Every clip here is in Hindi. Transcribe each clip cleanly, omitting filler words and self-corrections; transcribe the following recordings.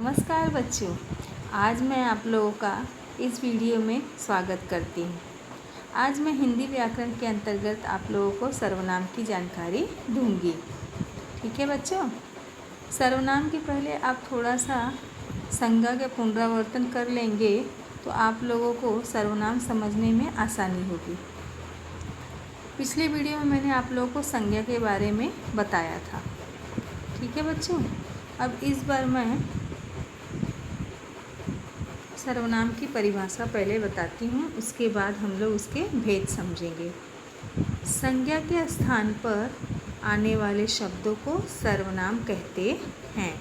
नमस्कार बच्चों, आज मैं आप लोगों का इस वीडियो में स्वागत करती हूँ। आज मैं हिंदी व्याकरण के अंतर्गत आप लोगों को सर्वनाम की जानकारी दूंगी। ठीक है बच्चों, सर्वनाम के पहले आप थोड़ा सा संज्ञा का पुनरावर्तन कर लेंगे तो आप लोगों को सर्वनाम समझने में आसानी होगी। पिछले वीडियो में मैंने आप लोगों को संज्ञा के बारे में बताया था। ठीक है बच्चों, अब इस बार मैं सर्वनाम की परिभाषा पहले बताती हूँ, उसके बाद हम लोग उसके भेद समझेंगे। संज्ञा के स्थान पर आने वाले शब्दों को सर्वनाम कहते हैं।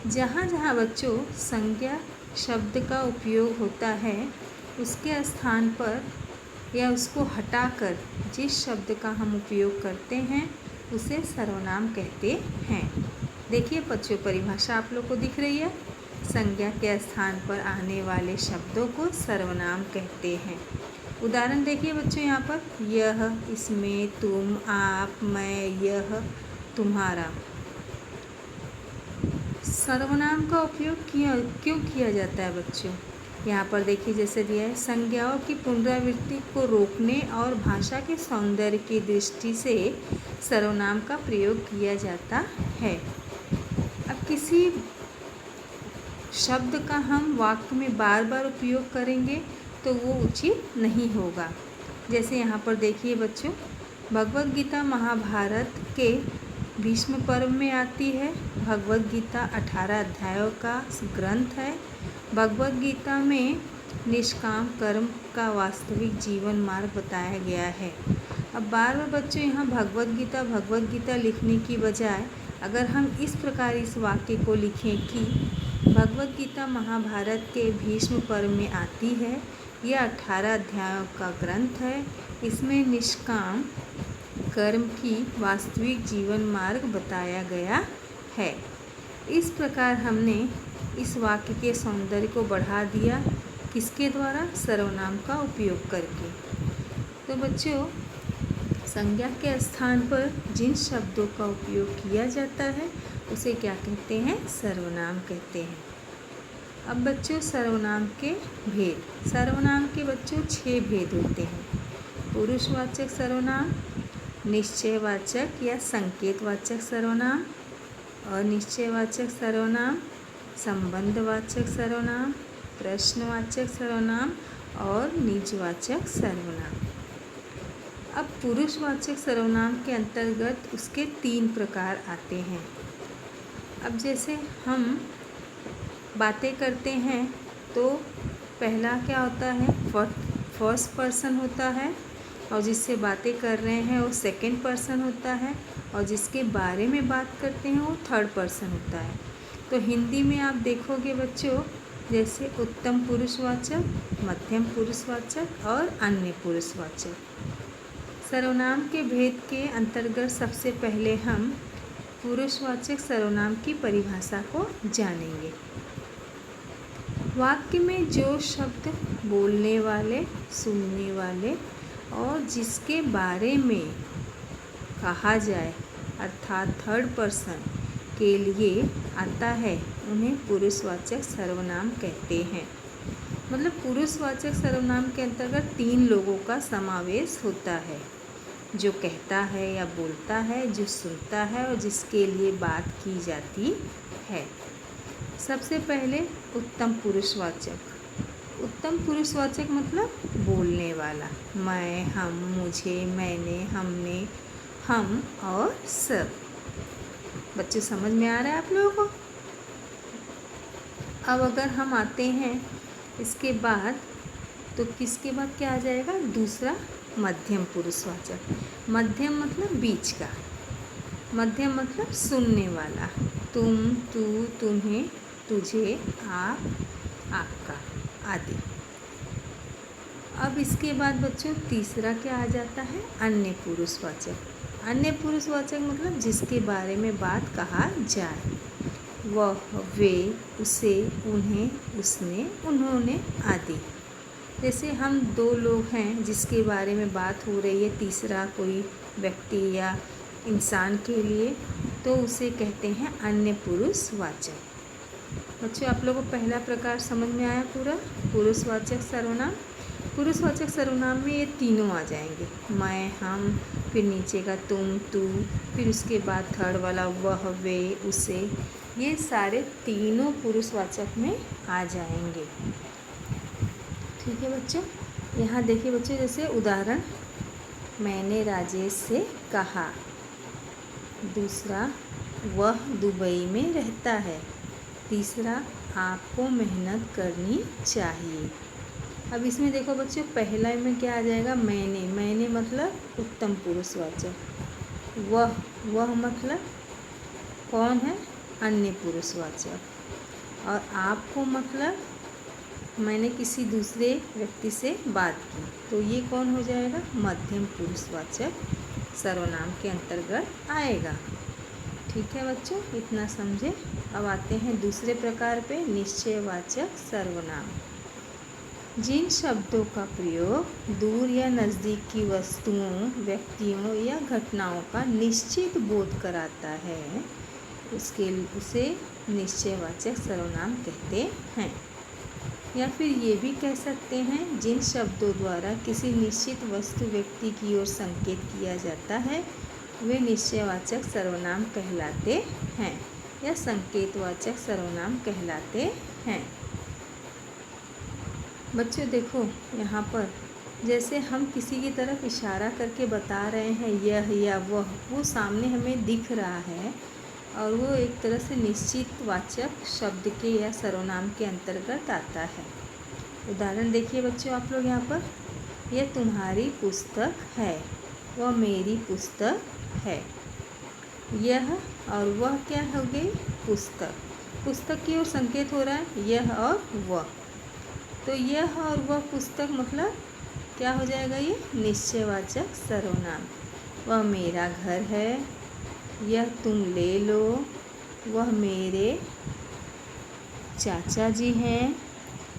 जहाँ जहाँ बच्चों संज्ञा शब्द का उपयोग होता है, उसके स्थान पर या उसको हटाकर जिस शब्द का हम उपयोग करते हैं उसे सर्वनाम कहते हैं। देखिए बच्चों, परिभाषा आप लोग को दिख रही है। संज्ञा के स्थान पर आने वाले शब्दों को सर्वनाम कहते हैं। उदाहरण देखिए बच्चों, यहाँ पर यह, इसमें, तुम, आप, मैं, यह, तुम्हारा। सर्वनाम का उपयोग क्यों किया जाता है बच्चों? यहाँ पर देखिए जैसे दिया है, संज्ञाओं की पुनरावृत्ति को रोकने और भाषा के सौंदर्य की दृष्टि से सर्वनाम का प्रयोग किया जाता है। अब किसी शब्द का हम वाक्य में बार बार उपयोग करेंगे तो वो उचित नहीं होगा। जैसे यहाँ पर देखिए बच्चों, भगवद गीता महाभारत के भीष्म पर्व में आती है। भगवद गीता 18 अध्यायों का ग्रंथ है। भगवद गीता में निष्काम कर्म का वास्तविक जीवन मार्ग बताया गया है। अब बार बार बच्चों यहाँ भगवद गीता लिखने की बजाय अगर हम इस प्रकार इस वाक्य को लिखें कि भगवद गीता महाभारत के भीष्म पर्व में आती है, यह 18 अध्यायों का ग्रंथ है, इसमें निष्काम कर्म की वास्तविक जीवन मार्ग बताया गया है। इस प्रकार हमने इस वाक्य के सौंदर्य को बढ़ा दिया, किसके द्वारा? सर्वनाम का उपयोग करके। तो बच्चों, संज्ञा के स्थान पर जिन शब्दों का उपयोग किया जाता है उसे क्या कहते हैं? सर्वनाम कहते हैं। अब बच्चों सर्वनाम के भेद। सर्वनाम के बच्चों 6 भेद होते हैं। पुरुषवाचक सर्वनाम, निश्चयवाचक या संकेतवाचक सर्वनाम, अनिश्चयवाचक सर्वनाम, संबंधवाचक सर्वनाम, प्रश्नवाचक सर्वनाम और निजवाचक सर्वनाम। अब पुरुषवाचक सर्वनाम के अंतर्गत उसके 3 प्रकार आते हैं। अब जैसे हम बातें करते हैं तो पहला क्या होता है? फर्स्ट पर्सन होता है, और जिससे बातें कर रहे हैं वो सेकंड पर्सन होता है, और जिसके बारे में बात करते हैं वो थर्ड पर्सन होता है। तो हिंदी में आप देखोगे बच्चों, जैसे उत्तम पुरुषवाचक, मध्यम पुरुषवाचक और अन्य पुरुषवाचक। सर्वनाम के भेद के अंतर्गत सबसे पहले हम पुरुषवाचक सर्वनाम की परिभाषा को जानेंगे। वाक्य में जो शब्द बोलने वाले, सुनने वाले और जिसके बारे में कहा जाए अर्थात थर्ड पर्सन के लिए आता है उन्हें पुरुषवाचक सर्वनाम कहते हैं। मतलब पुरुषवाचक सर्वनाम के अंतर्गत 3 लोगों का समावेश होता है, जो कहता है या बोलता है, जो सुनता है और जिसके लिए बात की जाती है। सबसे पहले उत्तम पुरुषवाचक। उत्तम पुरुषवाचक मतलब बोलने वाला। मैं, हम, मुझे, मैंने, हमने, हम और सब। बच्चों समझ में आ रहा है आप लोगों को? अब अगर हम आते हैं इसके बाद, तो किसके बाद क्या आ जाएगा? दूसरा मध्यम पुरुषवाचक। मध्यम मतलब बीच का। मध्यम मतलब सुनने वाला। तुम, तू, तुम्हें, तुझे, आप, आपका आदि। अब इसके बाद बच्चों तीसरा क्या आ जाता है? अन्य पुरुषवाचक। अन्य पुरुषवाचक मतलब जिसके बारे में बात कहा जाए। वह, वे, उसे, उन्हें, उसने, उन्होंने आदि। जैसे हम 2 लोग हैं जिसके बारे में बात हो रही है, तीसरा कोई व्यक्ति या इंसान के लिए, तो उसे कहते हैं अन्य पुरुषवाचक। बच्चों आप लोगों को पहला प्रकार समझ में आया पूरा, पुरुषवाचक सर्वनाम। पुरुषवाचक सर्वनाम में ये तीनों आ जाएंगे, मैं, हम, फिर नीचे का तुम, तू, फिर उसके बाद थर्ड वाला वह, वे, उसे, ये सारे तीनों पुरुषवाचक में आ जाएंगे। ठीक है बच्चों, यहाँ देखिए बच्चों, जैसे उदाहरण, मैंने राजेश से कहा। दूसरा, वह दुबई में रहता है। तीसरा, आपको मेहनत करनी चाहिए। अब इसमें देखो बच्चों, पहला में क्या आ जाएगा, मैंने मतलब उत्तम पुरुषवाचक। वह मतलब कौन है, अन्य पुरुषवाचक। और आपको मतलब मैंने किसी दूसरे व्यक्ति से बात की, तो ये कौन हो जाएगा, मध्यम पुरुषवाचक सर्वनाम के अंतर्गत आएगा। ठीक है बच्चों, इतना समझे। अब आते हैं दूसरे प्रकार पे, निश्चयवाचक सर्वनाम। जिन शब्दों का प्रयोग दूर या नज़दीक की वस्तुओं, व्यक्तियों या घटनाओं का निश्चित बोध कराता है, उसे निश्चयवाचक सर्वनाम कहते हैं। या फिर ये भी कह सकते हैं, जिन शब्दों द्वारा किसी निश्चित वस्तु, व्यक्ति की ओर संकेत किया जाता है, वे निश्चयवाचक सर्वनाम कहलाते हैं या संकेतवाचक सर्वनाम कहलाते हैं। बच्चों देखो यहाँ पर, जैसे हम किसी की तरफ इशारा करके बता रहे हैं यह या वह, वो सामने हमें दिख रहा है और वो एक तरह से निश्चित वाचक शब्द के या सर्वनाम के अंतर्गत आता है। उदाहरण देखिए बच्चों आप लोग यहाँ पर, यह तुम्हारी पुस्तक है, वह मेरी पुस्तक है। यह और वह क्या हो गई, पुस्तक। पुस्तक की ओर संकेत हो रहा है यह और वह, तो यह और वह पुस्तक मतलब क्या हो जाएगा, ये निश्चयवाचक सर्वनाम। वह मेरा घर है, यह तुम ले लो, वह मेरे चाचा जी हैं,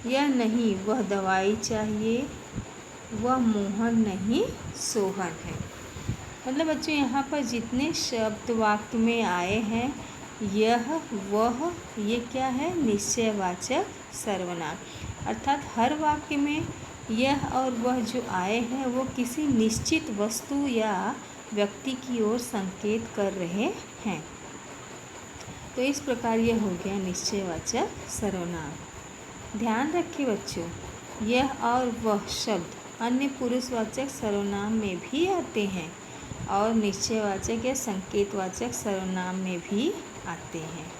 यह नहीं वह दवाई चाहिए, वह मोहन नहीं सोहन है। मतलब बच्चों यहाँ पर जितने शब्द वाक्य में आए हैं, यह वह, ये क्या है, निश्चयवाचक सर्वनाम। अर्थात हर वाक्य में यह और वह जो आए हैं वो किसी निश्चित वस्तु या व्यक्ति की ओर संकेत कर रहे हैं। तो इस प्रकार यह हो गया निश्चयवाचक सर्वनाम। ध्यान रखिए बच्चों, यह और वह शब्द अन्य पुरुषवाचक सर्वनाम में भी आते हैं और निश्चयवाचक या संकेतवाचक सर्वनाम में भी आते हैं।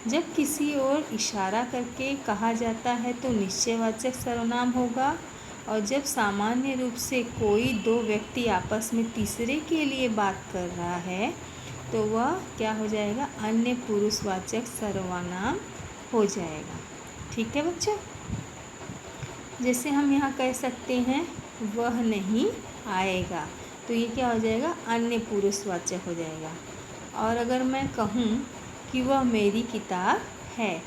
जब किसी ओर इशारा करके कहा जाता है तो निश्चयवाचक सर्वनाम होगा, और जब सामान्य रूप से कोई दो व्यक्ति आपस में तीसरे के लिए बात कर रहा है तो वह क्या हो जाएगा, अन्य पुरुषवाचक सर्वनाम हो जाएगा। ठीक है बच्चों, जैसे हम यहाँ कह सकते हैं वह नहीं आएगा, तो ये क्या हो जाएगा, अन्य पुरुषवाचक हो जाएगा। और अगर मैं कहूँ कि वह मेरी किताब है,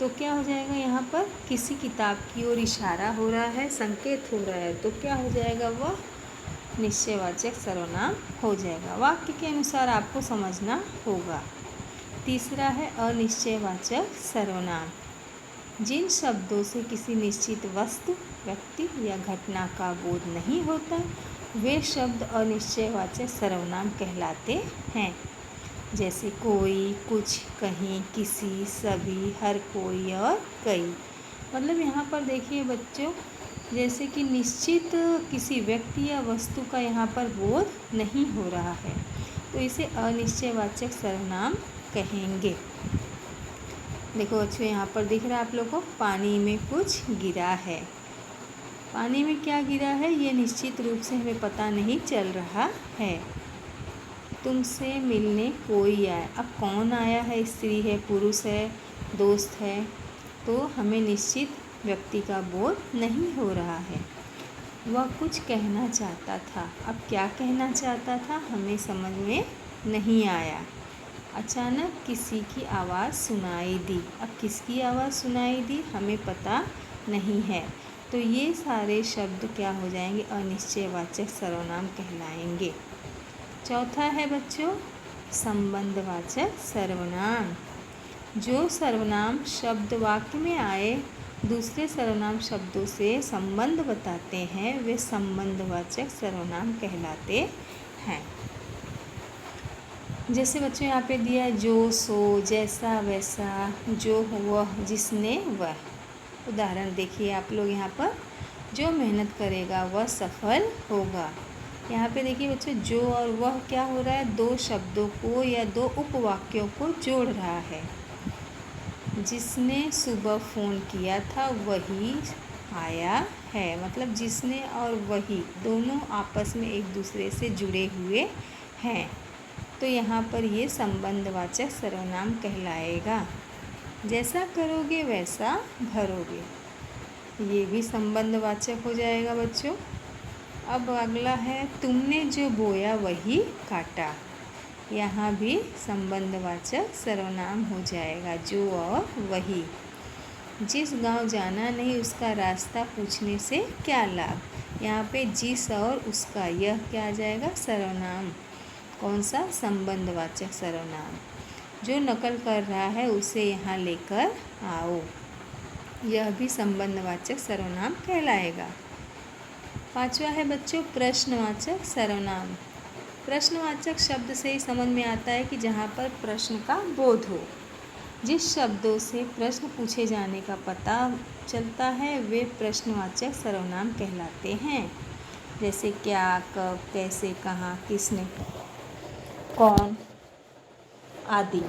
तो क्या हो जाएगा, यहाँ पर किसी किताब की ओर इशारा हो रहा है, संकेत हो रहा है, तो क्या हो जाएगा, वह निश्चयवाचक सर्वनाम हो जाएगा। वाक्य के अनुसार आपको समझना होगा। तीसरा है अनिश्चयवाचक सर्वनाम। जिन शब्दों से किसी निश्चित वस्तु, व्यक्ति या घटना का बोध नहीं होता, वे शब्द अनिश्चयवाचक सर्वनाम कहलाते हैं। जैसे कोई, कुछ, कहीं, किसी, सभी, हर कोई और कई। मतलब यहाँ पर देखिए बच्चों, जैसे कि निश्चित किसी व्यक्ति या वस्तु का यहाँ पर बोध नहीं हो रहा है, तो इसे अनिश्चयवाचक सर्वनाम कहेंगे। देखो बच्चों यहाँ पर दिख रहा है आप लोग को, पानी में कुछ गिरा है। पानी में क्या गिरा है ये निश्चित रूप से हमें पता नहीं चल रहा है। तुमसे मिलने कोई आया, अब कौन आया है, स्त्री है, पुरुष है, दोस्त है, तो हमें निश्चित व्यक्ति का बोध नहीं हो रहा है। वह कुछ कहना चाहता था, अब क्या कहना चाहता था हमें समझ में नहीं आया। अचानक किसी की आवाज़ सुनाई दी, अब किसकी आवाज़ सुनाई दी हमें पता नहीं है। तो ये सारे शब्द क्या हो जाएंगे, अनिश्चयवाचक सर्वनाम कहलाएंगे। चौथा है बच्चों संबंधवाचक सर्वनाम। जो सर्वनाम शब्द वाक्य में आए दूसरे सर्वनाम शब्दों से संबंध बताते हैं वे संबंधवाचक सर्वनाम कहलाते हैं। जैसे बच्चों यहाँ पे दिया है जो सो, जैसा वैसा, जो वह, जिसने वह। उदाहरण देखिए आप लोग यहाँ पर, जो मेहनत करेगा वह सफल होगा। यहाँ पे देखिए बच्चों, जो और वह क्या हो रहा है, दो शब्दों को या दो उपवाक्यों को जोड़ रहा है। जिसने सुबह फ़ोन किया था वही आया है, मतलब जिसने और वही दोनों आपस में एक दूसरे से जुड़े हुए हैं, तो यहाँ पर ये संबंधवाचक सर्वनाम कहलाएगा। जैसा करोगे वैसा भरोगे, ये भी संबंधवाचक हो जाएगा बच्चों। अब अगला है तुमने जो बोया वही काटा, यहाँ भी संबंधवाचक सर्वनाम हो जाएगा, जो और वही। जिस गांव जाना नहीं उसका रास्ता पूछने से क्या लाभ, यहाँ पे जिस और उसका, यह क्या आ जाएगा, सर्वनाम। कौन सा, संबंधवाचक सर्वनाम। जो नकल कर रहा है उसे यहाँ लेकर आओ, यह भी संबंधवाचक सर्वनाम कहलाएगा। पांचवा है बच्चों प्रश्नवाचक सर्वनाम। प्रश्नवाचक शब्द से ही समझ में आता है कि जहाँ पर प्रश्न का बोध हो। जिस शब्दों से प्रश्न पूछे जाने का पता चलता है वे प्रश्नवाचक सर्वनाम कहलाते हैं। जैसे क्या, कब, कैसे, कहाँ, किसने, कौन आदि।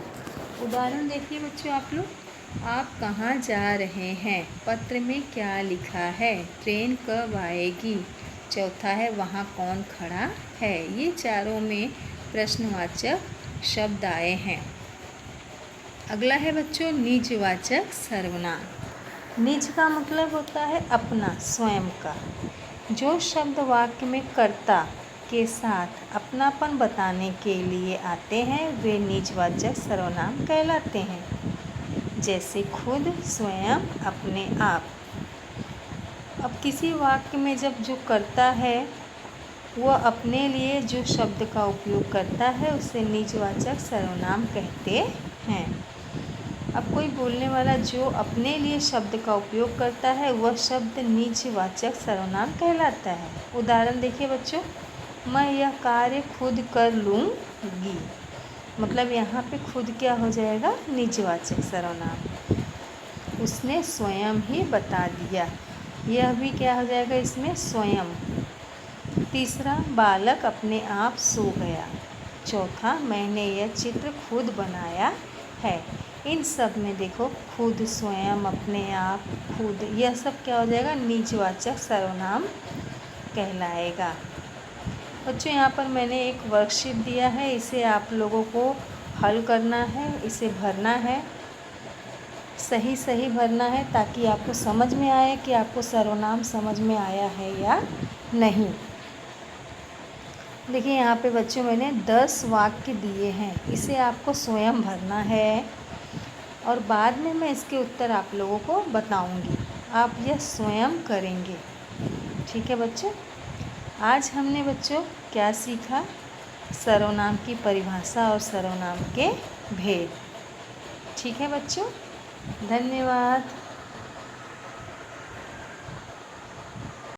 उदाहरण देखिए बच्चों आप लोग, आप कहाँ जा रहे हैं, पत्र में क्या लिखा है, ट्रेन कब आएगी, चौथा है वहाँ कौन खड़ा है। ये चारों में प्रश्नवाचक शब्द आए हैं। अगला है बच्चों निजवाचक सर्वनाम। निज का मतलब होता है अपना, स्वयं का। जो शब्द वाक्य में कर्ता के साथ अपनापन बताने के लिए आते हैं वे निजवाचक सर्वनाम कहलाते हैं। जैसे खुद, स्वयं, अपने आप। अब किसी वाक्य में जब जो करता है वह अपने लिए जो शब्द का उपयोग करता है उसे निजवाचक सर्वनाम कहते हैं। अब कोई बोलने वाला जो अपने लिए शब्द का उपयोग करता है वह शब्द निजवाचक सर्वनाम कहलाता है। उदाहरण देखिए बच्चों, मैं यह कार्य खुद कर लूँगी, मतलब यहाँ पे खुद क्या हो जाएगा, निजवाचक सर्वनाम। उसने स्वयं ही बता दिया, यह भी क्या हो जाएगा इसमें, स्वयं। तीसरा, बालक अपने आप सो गया। चौथा, मैंने यह चित्र खुद बनाया है। इन सब में देखो खुद, स्वयं, अपने आप, खुद, यह सब क्या हो जाएगा, निजवाचक सर्वनाम कहलाएगा। बच्चों यहाँ पर मैंने एक वर्कशीट दिया है, इसे आप लोगों को हल करना है, इसे भरना है, सही सही भरना है ताकि आपको समझ में आए कि आपको सर्वनाम समझ में आया है या नहीं। देखिए यहाँ पे बच्चों मैंने 10 वाक्य दिए हैं, इसे आपको स्वयं भरना है और बाद में मैं इसके उत्तर आप लोगों को बताऊंगी, आप यह स्वयं करेंगे। ठीक है बच्चों, आज हमने बच्चों क्या सीखा, सर्वनाम की परिभाषा और सर्वनाम के भेद। ठीक है बच्चों, धन्यवाद।